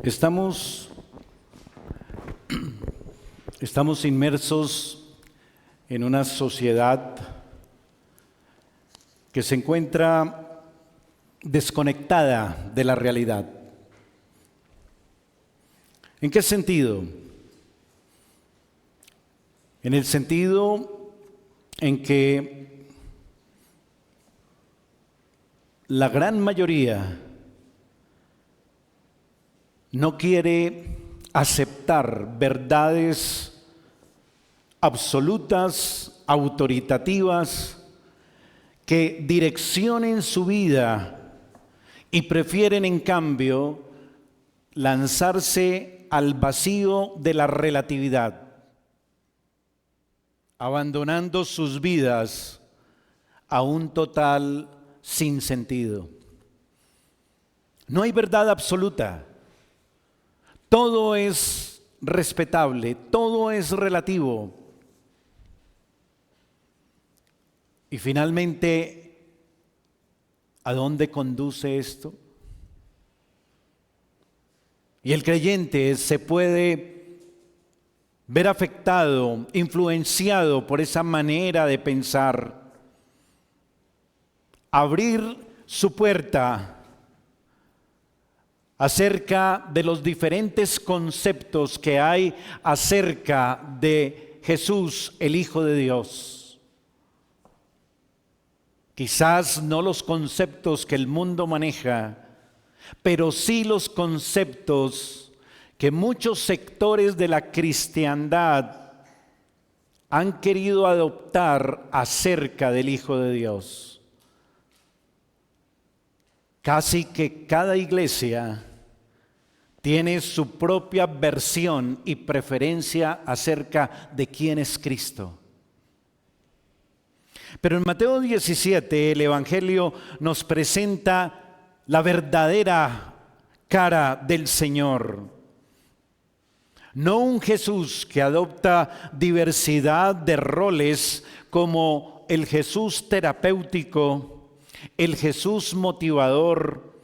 Estamos inmersos en una sociedad que se encuentra desconectada de la realidad. ¿En qué sentido? En el sentido en que la gran mayoría no quiere aceptar verdades absolutas, autoritativas, que direccionen su vida y prefieren en cambio lanzarse al vacío de la relatividad, abandonando sus vidas a un total sinsentido. No hay verdad absoluta. Todo es respetable, todo es relativo. Y finalmente, ¿a dónde conduce esto? Y el creyente se puede ver afectado, influenciado por esa manera de pensar, abrir su puerta acerca de los diferentes conceptos que hay acerca de Jesús, el Hijo de Dios. Quizás no los conceptos que el mundo maneja, pero sí los conceptos que muchos sectores de la cristiandad han querido adoptar acerca del Hijo de Dios. Casi que cada iglesia tiene su propia versión y preferencia acerca de quién es Cristo. Pero en Mateo 17 el Evangelio nos presenta la verdadera cara del Señor. No un Jesús que adopta diversidad de roles como el Jesús terapéutico, el Jesús motivador,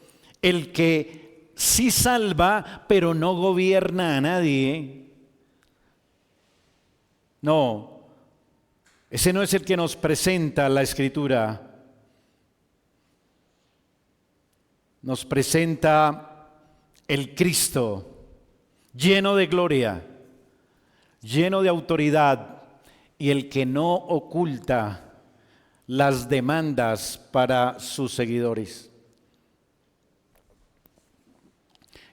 el que sí salva pero no gobierna a nadie. No, ese no es el que nos presenta la Escritura. Nos presenta el Cristo, lleno de gloria, lleno de autoridad, y el que no oculta las demandas para sus seguidores.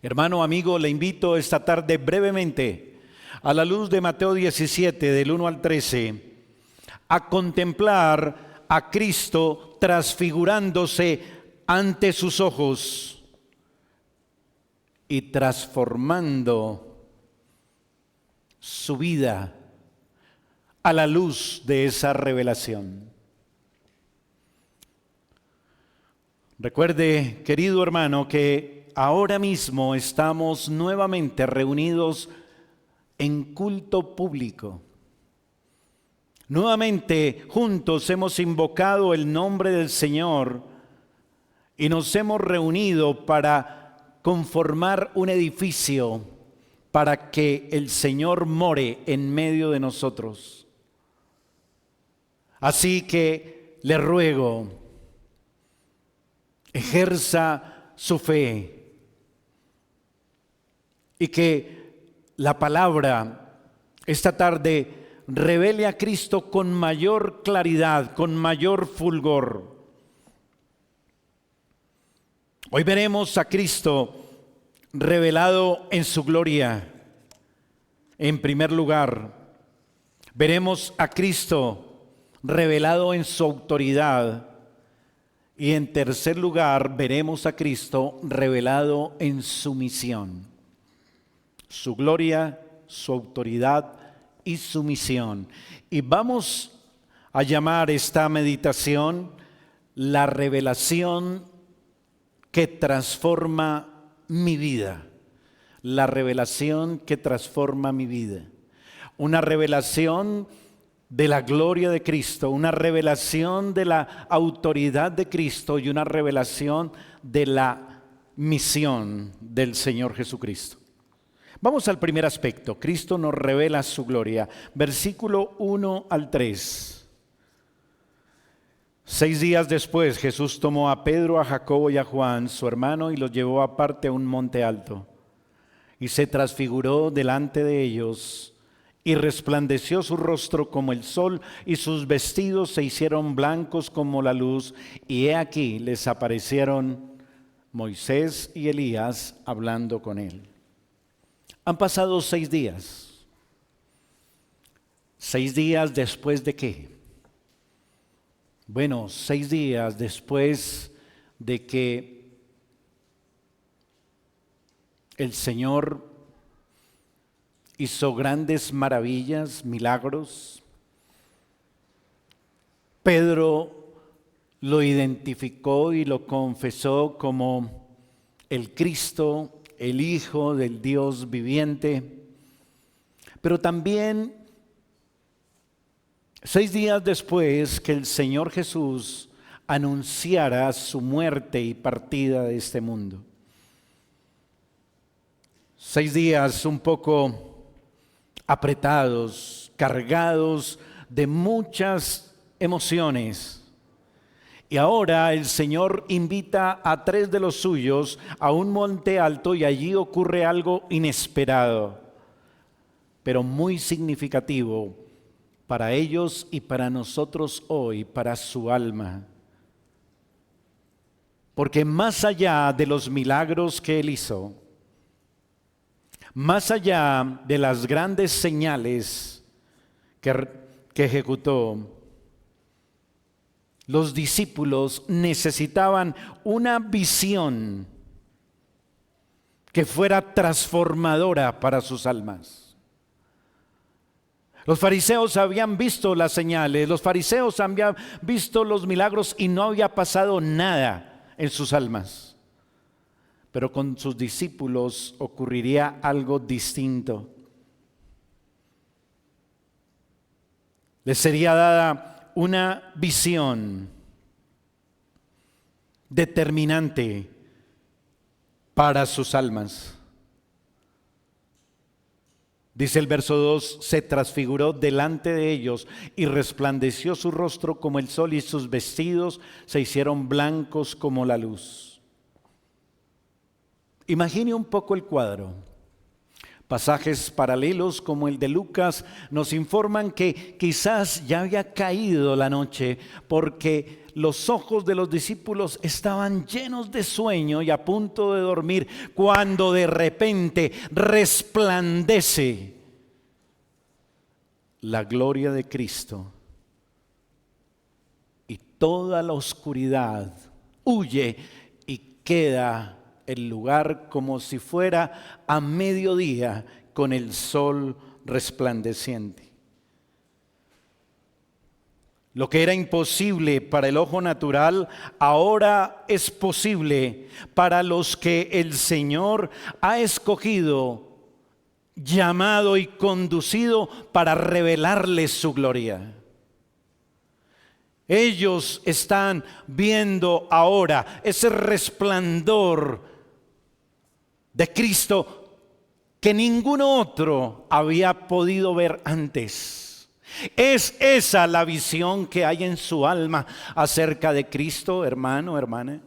Hermano, amigo, le invito esta tarde brevemente, a la luz de Mateo 17, del 1 al 13, a contemplar a Cristo transfigurándose ante sus ojos y transformando su vida a la luz de esa revelación. Recuerde, querido hermano, que ahora mismo estamos nuevamente reunidos en culto público. Nuevamente juntos hemos invocado el nombre del Señor y nos hemos reunido para conformar un edificio para que el Señor more en medio de nosotros. Así que le ruego, ejerza su fe y que la palabra esta tarde revele a Cristo con mayor claridad, con mayor fulgor. Hoy veremos a Cristo revelado en su gloria. En primer lugar, veremos a Cristo revelado en su autoridad. Y en tercer lugar, veremos a Cristo revelado en su misión. Su gloria, su autoridad y su misión. Y vamos a llamar esta meditación la revelación que transforma mi vida. La revelación que transforma mi vida. Una revelación de la gloria de Cristo, una revelación de la autoridad de Cristo y una revelación de la misión del Señor Jesucristo. Vamos al primer aspecto. Cristo nos revela su gloria. Versículo 1 al 3. 6 días después, Jesús tomó a Pedro, a Jacobo y a Juan, su hermano, y los llevó aparte a un monte alto. Y se transfiguró delante de ellos, y resplandeció su rostro como el sol, y sus vestidos se hicieron blancos como la luz. Y he aquí les aparecieron Moisés y Elías hablando con él. Han pasado 6 días. 6 días después de qué? Bueno, 6 días después de que el Señor hizo grandes maravillas, milagros. Pedro lo identificó y lo confesó como el Cristo, el Hijo del Dios viviente. Pero también 6 días después que el Señor Jesús anunciara su muerte y partida de este mundo. 6 días un poco apretados, cargados de muchas emociones. Y ahora el Señor invita a 3 de los suyos a un monte alto y allí ocurre algo inesperado, pero muy significativo para ellos y para nosotros hoy, para su alma. Porque más allá de los milagros que Él hizo, más allá de las grandes señales que ejecutó, los discípulos necesitaban una visión que fuera transformadora para sus almas. Los fariseos habían visto las señales, los fariseos habían visto los milagros y no había pasado nada en sus almas. Pero con sus discípulos ocurriría algo distinto. Les sería dada una visión determinante para sus almas. Dice el verso 2, se transfiguró delante de ellos y resplandeció su rostro como el sol y sus vestidos se hicieron blancos como la luz. Imagine un poco el cuadro. Pasajes paralelos como el de Lucas nos informan que quizás ya había caído la noche porque los ojos de los discípulos estaban llenos de sueño y a punto de dormir cuando de repente resplandece la gloria de Cristo y toda la oscuridad huye y queda el lugar como si fuera a mediodía con el sol resplandeciente. Lo que era imposible para el ojo natural, ahora es posible para los que el Señor ha escogido, llamado y conducido para revelarles su gloria. Ellos están viendo ahora ese resplandor de Cristo que ningún otro había podido ver antes. ¿Es esa la visión que hay en su alma acerca de Cristo, hermano, hermana?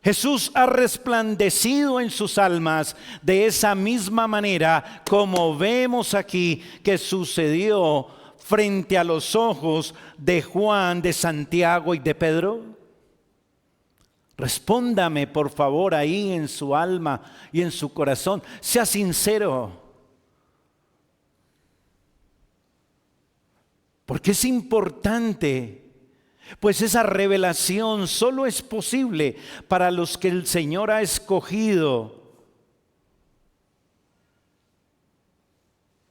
Jesús ha resplandecido en sus almas de esa misma manera como vemos aquí que sucedió frente a los ojos de Juan, de Santiago y de Pedro. Respóndame por favor ahí en su alma y en su corazón. Sea sincero. Porque es importante, pues esa revelación solo es posible para los que el Señor ha escogido,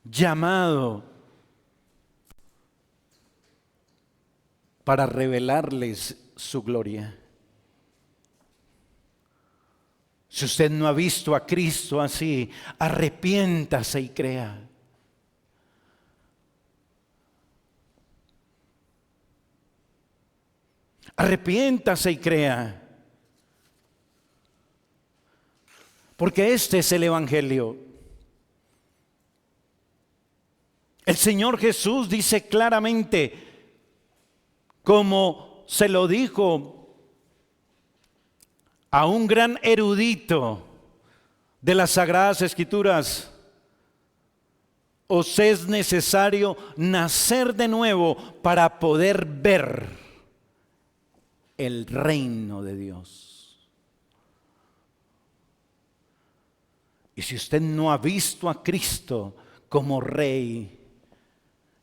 llamado, para revelarles su gloria. Si usted no ha visto a Cristo así, arrepiéntase y crea. Arrepiéntase y crea. Porque este es el Evangelio. El Señor Jesús dice claramente, como se lo dijo a un gran erudito de las Sagradas Escrituras: os es necesario nacer de nuevo para poder ver el reino de Dios. Y si usted no ha visto a Cristo como Rey,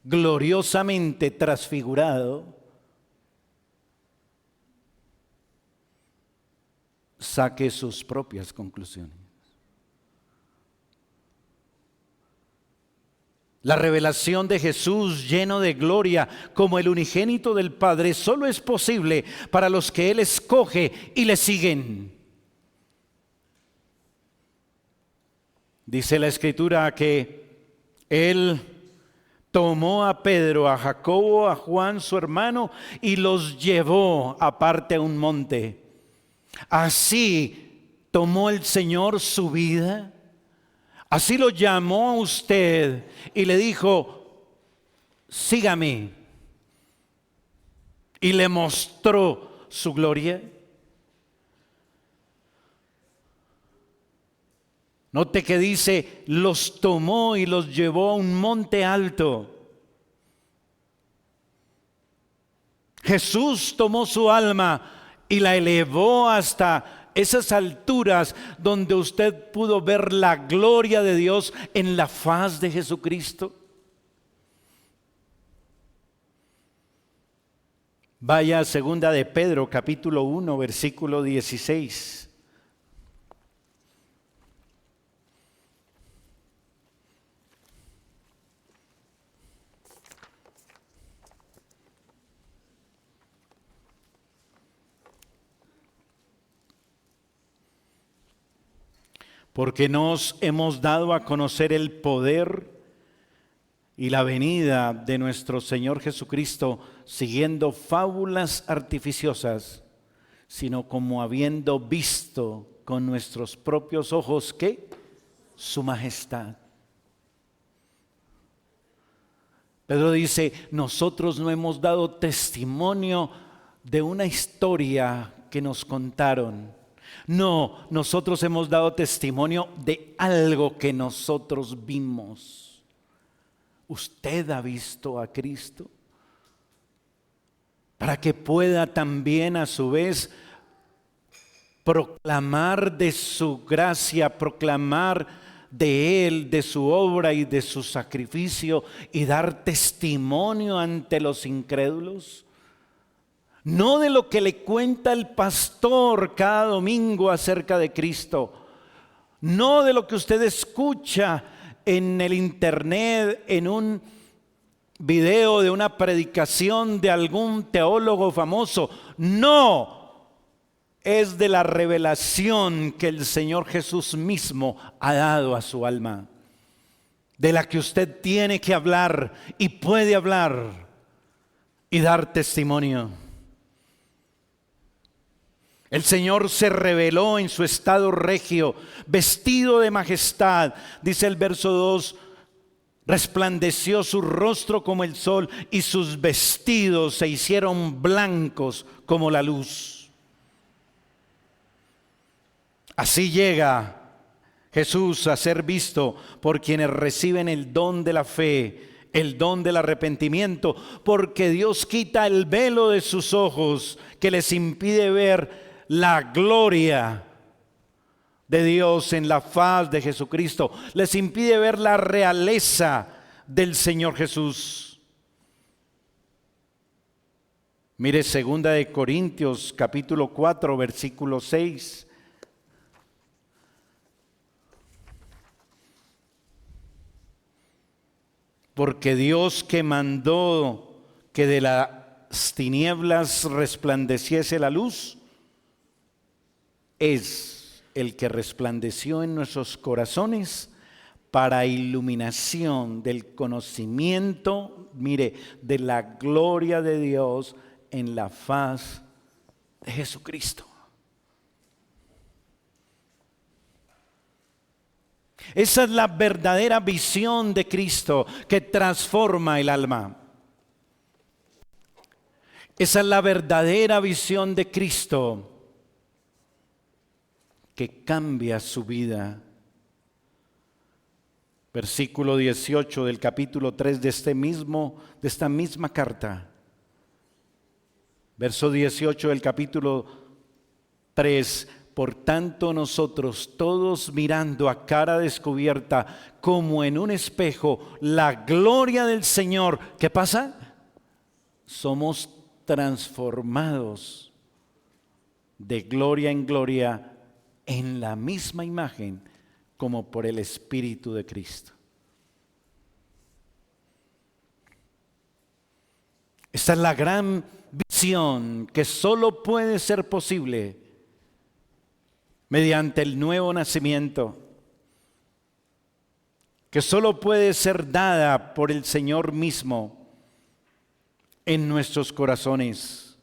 gloriosamente transfigurado, saque sus propias conclusiones. La revelación de Jesús lleno de gloria como el unigénito del Padre solo es posible para los que Él escoge y le siguen. Dice la Escritura que Él tomó a Pedro, a Jacobo, a Juan su hermano y los llevó aparte a un monte. Así tomó el Señor su vida. Así lo llamó a usted y le dijo: sígame. Y le mostró su gloria. Note que dice: los tomó y los llevó a un monte alto. Jesús tomó su alma y la elevó hasta esas alturas donde usted pudo ver la gloria de Dios en la faz de Jesucristo. Vaya a segunda de Pedro, capítulo 1, versículo 16. Porque nos hemos dado a conocer el poder y la venida de nuestro Señor Jesucristo, siguiendo fábulas artificiosas, sino como habiendo visto con nuestros propios ojos, ¿qué? Su majestad. Pedro dice: nosotros no hemos dado testimonio de una historia que nos contaron. No, nosotros hemos dado testimonio de algo que nosotros vimos. ¿Usted ha visto a Cristo? Para que pueda también a su vez proclamar de su gracia, proclamar de Él, de su obra y de su sacrificio, y dar testimonio ante los incrédulos. No de lo que le cuenta el pastor cada domingo acerca de Cristo. No de lo que usted escucha en el internet, en un video de una predicación de algún teólogo famoso. No, es de la revelación que el Señor Jesús mismo ha dado a su alma, de la que usted tiene que hablar y puede hablar y dar testimonio. El Señor se reveló en su estado regio, vestido de majestad. Dice el verso 2: resplandeció su rostro como el sol y sus vestidos se hicieron blancos como la luz. Así llega Jesús a ser visto por quienes reciben el don de la fe, el don del arrepentimiento, porque Dios quita el velo de sus ojos que les impide ver la gloria de Dios en la faz de Jesucristo, les impide ver la realeza del Señor Jesús. Mire 2 de Corintios capítulo 4 versículo 6. Porque Dios, que mandó que de las tinieblas resplandeciese la luz, es el que resplandeció en nuestros corazones para iluminación del conocimiento, mire, de la gloria de Dios en la faz de Jesucristo. Esa es la verdadera visión de Cristo que transforma el alma. Esa es la verdadera visión de Cristo que cambia su vida. Versículo 18 del capítulo 3 de esta misma carta. Verso 18 del capítulo 3. Por tanto nosotros, todos mirando a cara descubierta, como en un espejo, la gloria del Señor, ¿qué pasa? Somos transformados de gloria en gloria en la misma imagen como por el Espíritu de Cristo. Esta es la gran visión que solo puede ser posible mediante el nuevo nacimiento, que solo puede ser dada por el Señor mismo en nuestros corazones.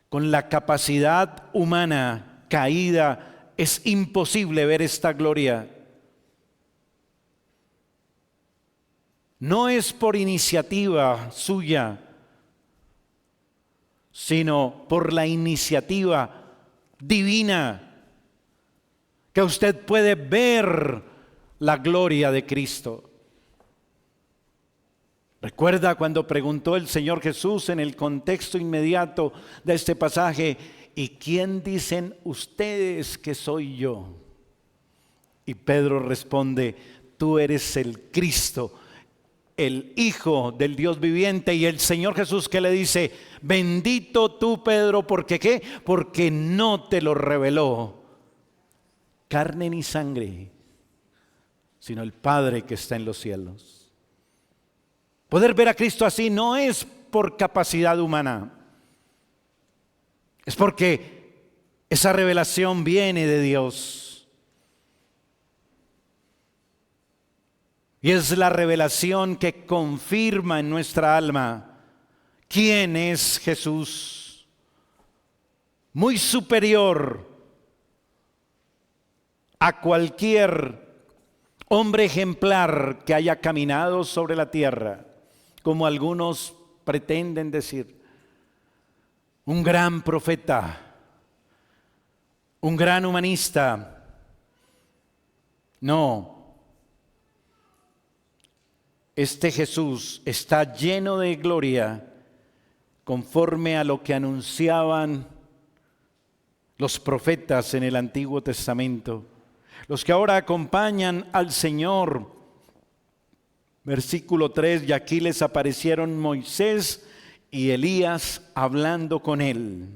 Con la capacidad humana caída es imposible ver esta gloria. No es por iniciativa suya, sino por la iniciativa divina, que usted puede ver la gloria de Cristo. Recuerda cuando preguntó el Señor Jesús en el contexto inmediato de este pasaje: ¿y quién dicen ustedes que soy yo? Y Pedro responde: tú eres el Cristo, el Hijo del Dios viviente. Y el Señor Jesús, ¿qué le dice? Bendito tú, Pedro, ¿porque qué? Porque no te lo reveló carne ni sangre, sino el Padre que está en los cielos. Poder ver a Cristo así no es por capacidad humana, es porque esa revelación viene de Dios. Y es la revelación que confirma en nuestra alma quién es Jesús. Muy superior a cualquier hombre ejemplar que haya caminado sobre la tierra, como algunos pretenden decir. Un gran profeta, un gran humanista. No, este Jesús está lleno de gloria conforme a lo que anunciaban los profetas en el Antiguo Testamento. Los que ahora acompañan al Señor. Versículo 3, y aquí les aparecieron Moisés y Elías hablando con él.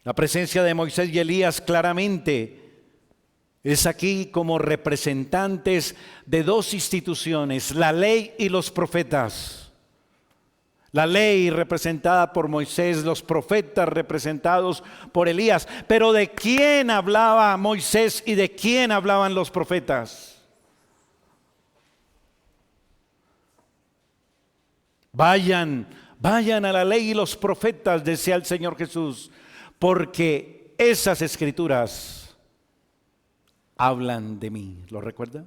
La presencia de Moisés y Elías claramente es aquí como representantes de dos instituciones, la ley y los profetas. La ley representada por Moisés, los profetas representados por Elías. Pero ¿de quién hablaba Moisés y de quién hablaban los profetas? Vayan a la ley y los profetas, decía el Señor Jesús, porque esas escrituras hablan de mí. ¿Lo recuerda,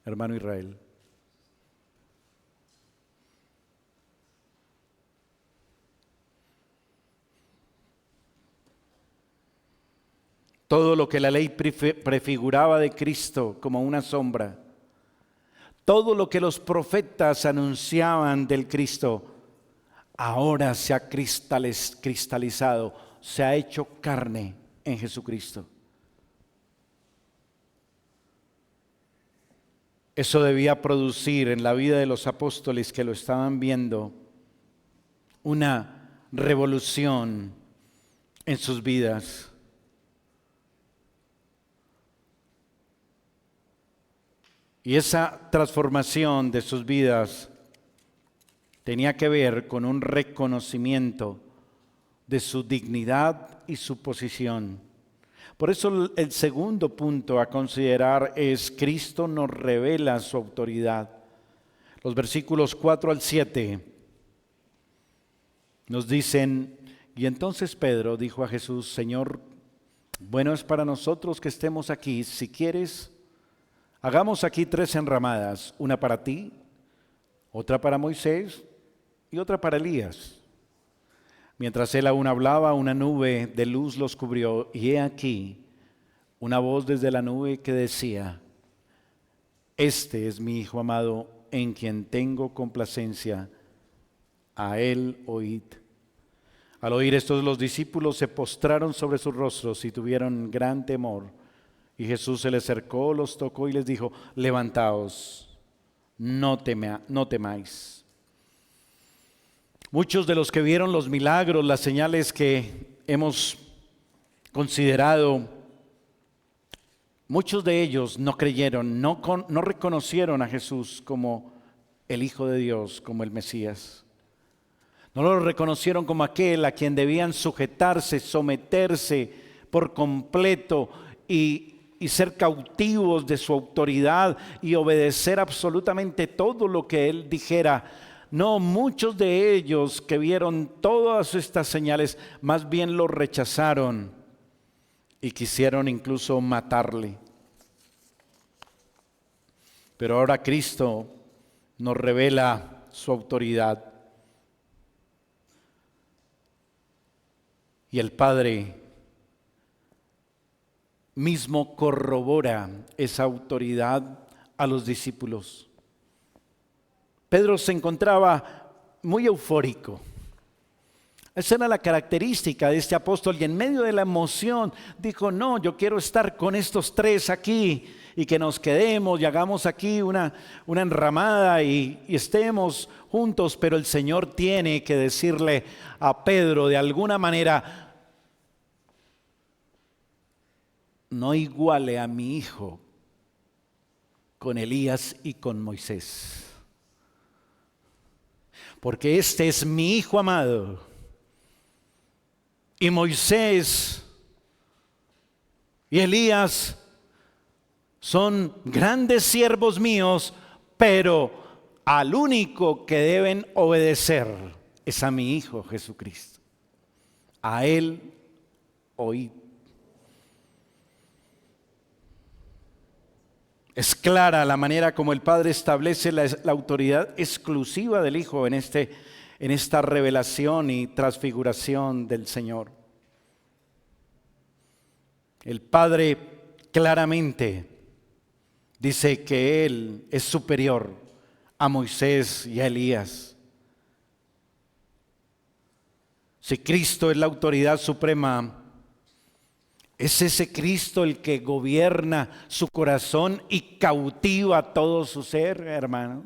hermano Israel? Todo lo que la ley prefiguraba de Cristo como una sombra, todo lo que los profetas anunciaban del Cristo, ahora se ha cristalizado, se ha hecho carne en Jesucristo. Eso debía producir en la vida de los apóstoles que lo estaban viendo una revolución en sus vidas. Y esa transformación de sus vidas tenía que ver con un reconocimiento de su dignidad y su posición. Por eso el segundo punto a considerar es: Cristo nos revela su autoridad. Los versículos 4 al 7 nos dicen: y entonces Pedro dijo a Jesús: Señor, Bueno es para nosotros que estemos aquí. Si quieres, hagamos aquí 3 enramadas, una para ti, otra para Moisés y otra para Elías. Mientras él aún hablaba, una nube de luz los cubrió, y he aquí una voz desde la nube que decía: este es mi Hijo amado, en quien tengo complacencia, a él oíd. Al oír esto, los discípulos se postraron sobre sus rostros y tuvieron gran temor. Y Jesús se les acercó, los tocó y les dijo: levantaos, no temáis. Muchos de los que vieron los milagros, las señales que hemos considerado, muchos de ellos no creyeron, no reconocieron a Jesús como el Hijo de Dios, como el Mesías. No lo reconocieron como aquel a quien debían sujetarse, someterse por completo y ser cautivos de su autoridad y obedecer absolutamente todo lo que él dijera. No, muchos de ellos que vieron todas estas señales, más bien lo rechazaron y quisieron incluso matarle. Pero ahora Cristo nos revela su autoridad. Y el Padre mismo corrobora esa autoridad a los discípulos. Pedro se encontraba muy eufórico. Esa era la característica de este apóstol, y en medio de la emoción dijo: no, yo quiero estar con estos 3 aquí y que nos quedemos y hagamos aquí una enramada y estemos juntos. Pero el Señor tiene que decirle a Pedro de alguna manera: no iguale a mi hijo con Elías y con Moisés, porque este es mi Hijo amado, y Moisés y Elías son grandes siervos míos, pero al único que deben obedecer es a mi Hijo Jesucristo. A Él oíd. Es clara la manera como el Padre establece la autoridad exclusiva del Hijo en esta revelación y transfiguración del Señor. El Padre claramente dice que Él es superior a Moisés y a Elías. Si Cristo es la autoridad suprema, es ese Cristo el que gobierna su corazón y cautiva todo su ser, hermano.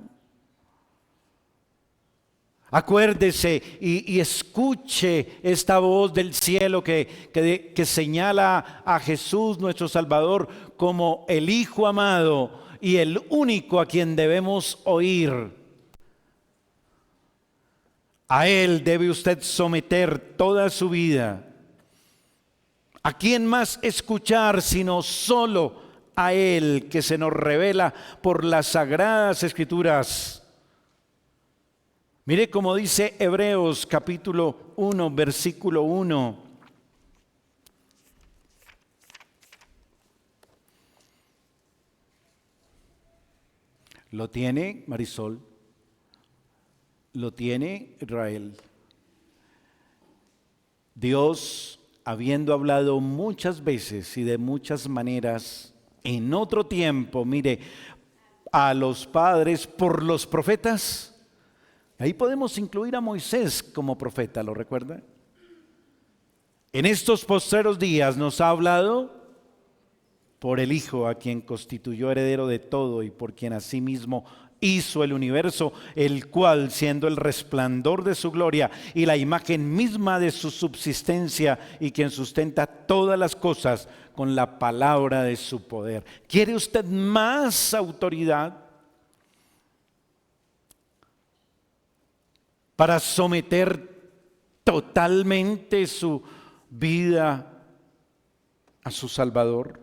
Acuérdese y escuche esta voz del cielo que señala a Jesús nuestro Salvador como el Hijo amado y el único a quien debemos oír. A Él debe usted someter toda su vida. ¿A quién más escuchar sino solo a Él, que se nos revela por las sagradas Escrituras? Mire cómo dice Hebreos capítulo 1, versículo 1. ¿Lo tiene, Marisol? ¿Lo tiene, Israel? Dios, habiendo hablado muchas veces y de muchas maneras en otro tiempo, mire, a los padres por los profetas. Ahí podemos incluir a Moisés como profeta, ¿lo recuerda? En estos postreros días nos ha hablado por el Hijo, a quien constituyó heredero de todo y por quien asimismo hizo el universo, el cual, siendo el resplandor de su gloria y la imagen misma de su subsistencia, y quien sustenta todas las cosas con la palabra de su poder. ¿Quiere usted más autoridad para someter totalmente su vida a su Salvador?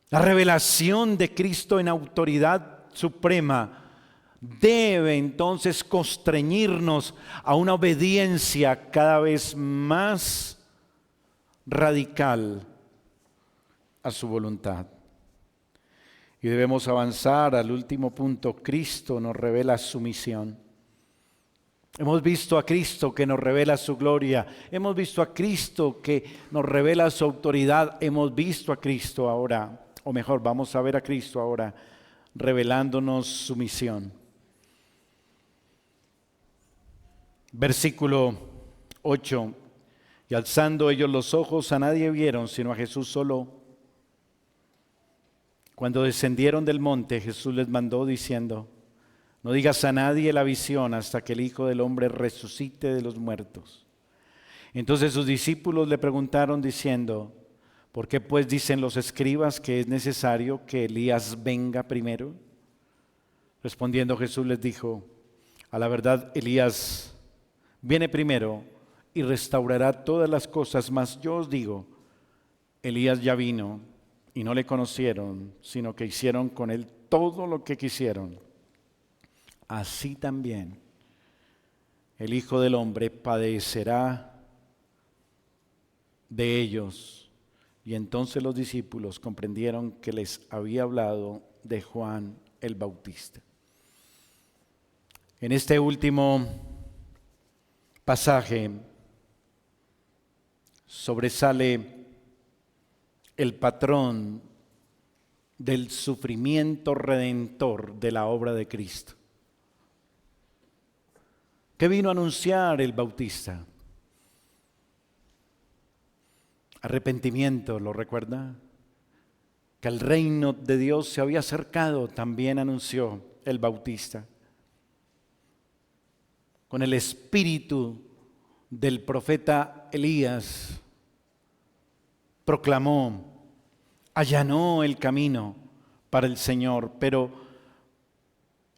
La revelación de Cristo en autoridad suprema debe entonces constreñirnos a una obediencia cada vez más radical a su voluntad. Y debemos avanzar al último punto. Cristo nos revela su misión. Hemos visto a Cristo que nos revela su gloria. Hemos visto a Cristo que nos revela su autoridad. Hemos visto a Cristo ahora, o mejor, vamos a ver a Cristo ahora revelándonos su misión. Versículo 8. Y alzando ellos los ojos, a nadie vieron sino a Jesús solo. Cuando descendieron del monte, Jesús les mandó diciendo: no digas a nadie la visión hasta que el Hijo del Hombre resucite de los muertos. Entonces sus discípulos le preguntaron diciendo: ¿por qué pues dicen los escribas que es necesario que Elías venga primero? Respondiendo Jesús les dijo: a la verdad Elías viene primero y restaurará todas las cosas, mas yo os digo, Elías ya vino y no le conocieron, sino que hicieron con él todo lo que quisieron. Así también el Hijo del Hombre padecerá de ellos. Y entonces los discípulos comprendieron que les había hablado de Juan el Bautista. En este último pasaje sobresale el patrón del sufrimiento redentor de la obra de Cristo. ¿Qué vino a anunciar el Bautista? Arrepentimiento, ¿lo recuerda? Que el reino de Dios se había acercado, también anunció el Bautista. Con el espíritu del profeta Elías, proclamó, allanó el camino para el Señor, pero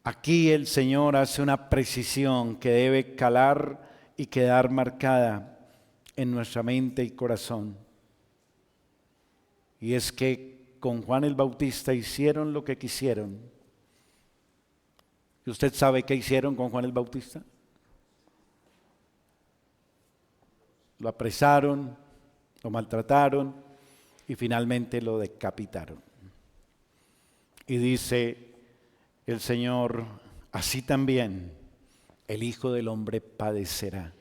aquí el Señor hace una precisión que debe calar y quedar marcada en nuestra mente y corazón. Y es que con Juan el Bautista hicieron lo que quisieron. ¿Y usted sabe qué hicieron con Juan el Bautista? Lo apresaron, lo maltrataron y finalmente lo decapitaron. Y dice el Señor: así también el Hijo del Hombre padecerá.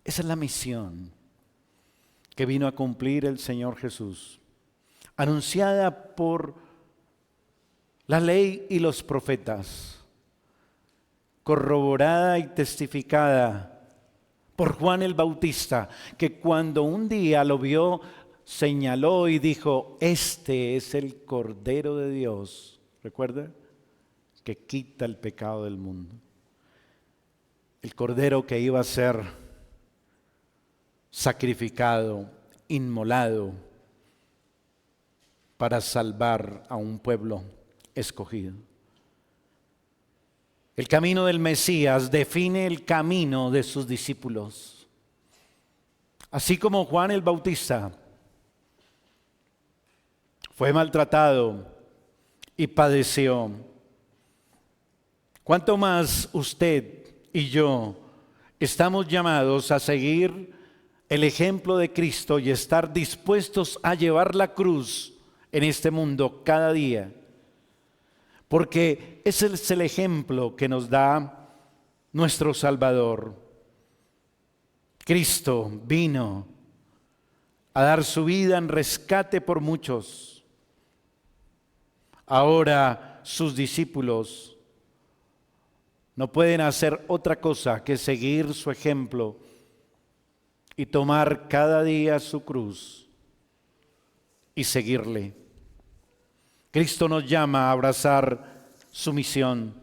Esa es la misión que vino a cumplir el Señor Jesús, anunciada por la ley y los profetas, corroborada y testificada por Juan el Bautista, que cuando un día lo vio, señaló y dijo: este es el Cordero de Dios, ¿recuerda? Que quita el pecado del mundo. El Cordero que iba a ser sacrificado, inmolado, para salvar a un pueblo escogido. El camino del Mesías define el camino de sus discípulos. Así como Juan el Bautista fue maltratado y padeció, ¿cuánto más usted y yo estamos llamados a seguir el ejemplo de Cristo y estar dispuestos a llevar la cruz en este mundo cada día? Porque ese es el ejemplo que nos da nuestro Salvador. Cristo vino a dar su vida en rescate por muchos. Ahora sus discípulos no pueden hacer otra cosa que seguir su ejemplo y tomar cada día su cruz y seguirle. Cristo nos llama a abrazar su misión,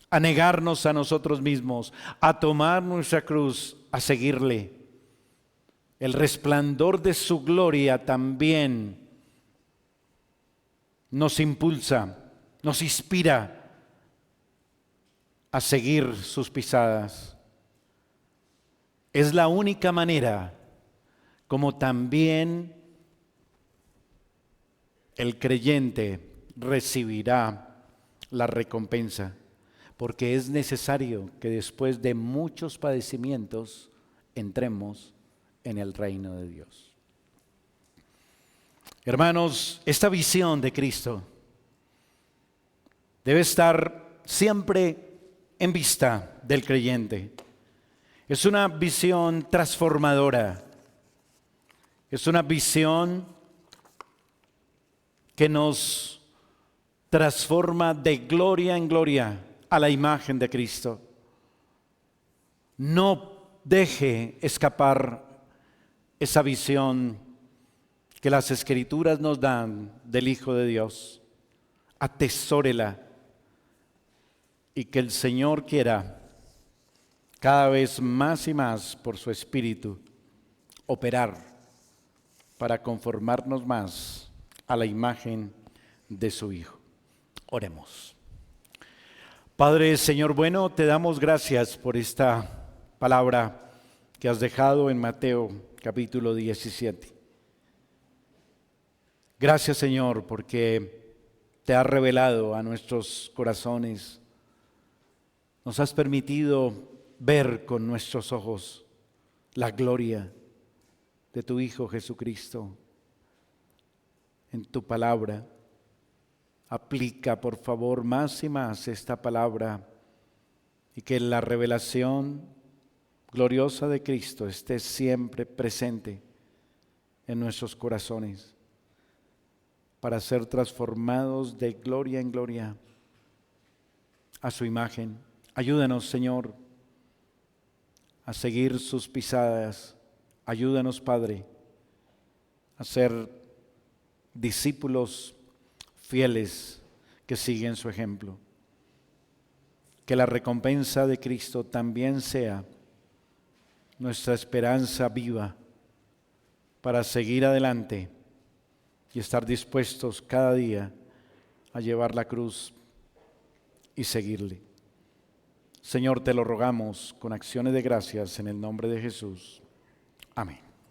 a negarnos a nosotros mismos, a tomar nuestra cruz, a seguirle. El resplandor de su gloria también nos impulsa, nos inspira a seguir sus pisadas. Es la única manera como también el creyente recibirá la recompensa, porque es necesario que después de muchos padecimientos entremos en el reino de Dios. Hermanos, esta visión de Cristo debe estar siempre en vista del creyente. Es una visión transformadora. Es una visión que nos transforma de gloria en gloria a la imagen de Cristo. No deje escapar esa visión que las Escrituras nos dan del Hijo de Dios. Atesórela y que el Señor quiera cada vez más y más por su Espíritu operar para conformarnos más a la imagen de su Hijo. Oremos. Padre, Señor bueno, te damos gracias por esta palabra que has dejado en Mateo capítulo 17. Gracias, Señor, porque te has revelado a nuestros corazones. Nos has permitido ver con nuestros ojos la gloria de tu Hijo Jesucristo. En tu palabra, aplica por favor más y más esta palabra y que la revelación gloriosa de Cristo esté siempre presente en nuestros corazones para ser transformados de gloria en gloria a su imagen. Ayúdanos, Señor, a seguir sus pisadas. Ayúdanos, Padre, a ser discípulos fieles que siguen su ejemplo. Que la recompensa de Cristo también sea nuestra esperanza viva para seguir adelante y estar dispuestos cada día a llevar la cruz y seguirle. Señor, te lo rogamos con acciones de gracias en el nombre de Jesús. Amén.